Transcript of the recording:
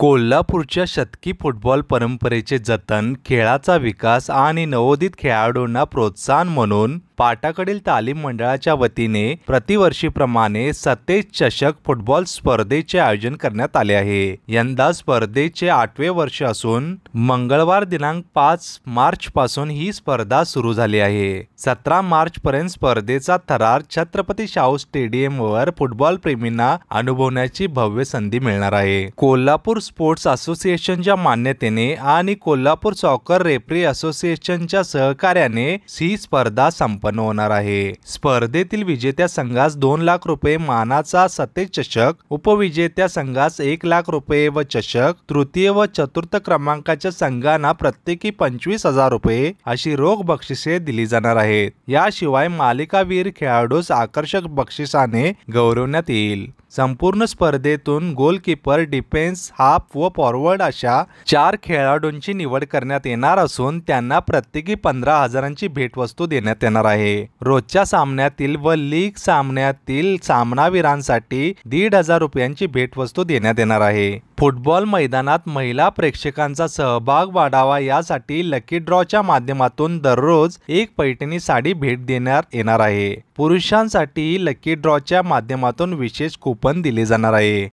कोल्हापूरच्या शतकी फुटबॉल परंपरेचे जतन, खेळाचा विकास आणि नवोदित खेळाडूंना प्रोत्साहन म्हणून पाटाकडील तालीम मंडळाच्या वतीने प्रतिवर्षीप्रमाणे सतेज चषक फुटबॉल स्पर्धेचे आयोजन करण्यात आले आहे। यंदा स्पर्धेचे 8वे वर्ष असून मंगळवार दिनांक 5 मार्च पासून ही स्पर्धा सुरू झाली आहे। 17 मार्च पर्यंत स्पर्धेचा थरार छत्रपती शाहू स्टेडियमवर फुटबॉल प्रेमींना अनुभवण्याची भव्य संधी मिळणार आहे। कोल्हापूर स्पोर्ट्स असोसिएशनच्या मान्यतेने आणि कोल्हापूर सॉकर रेफरी असोसिएशनच्या सहकार्याने ही स्पर्धा संपन्न होणार आहे। स्पर्धेतील विजेत्या संघास 2 लाख रुपये मानाचा सतेज चषक, उपविजेत्या संघास 1 लाख रुपये व चषक, तृतीय व चतुर्थ क्रमांकाच्या संघांना प्रत्येकी 25,000 रुपये अशी रोख बक्षिसे दिली जाणार आहेत। याशिवाय मालिकावीर खेळाडूस आकर्षक बक्षिसाने गौरवण्यात येईल। संपूर्ण स्पर्धेतून गोलकीपर, डिफेन्स, हाफ व फॉरवर्ड अशा 4 खेळाडूंची निवड करण्यात येणार असून त्यांना प्रत्येकी 15,000ची भेटवस्तू देण्यात येणार आहे। रोजच्या सामन्यातील व लीग सामन्यातील सामनावीरांसाठी 1,500 रुपयांची भेटवस्तू देण्यात येणार आहे। फुटबॉल मैदानात महिला प्रेक्षकांचा सहभाग वाढावा यासाठी लकी ड्रॉच्या माध्यमातून दररोज एक पैठणी साडी भेट देण्यात येणार आहे। पुरुषांसाठी लकी ड्रॉच्या माध्यमातून विशेष कूपन दिले जाणार आहे।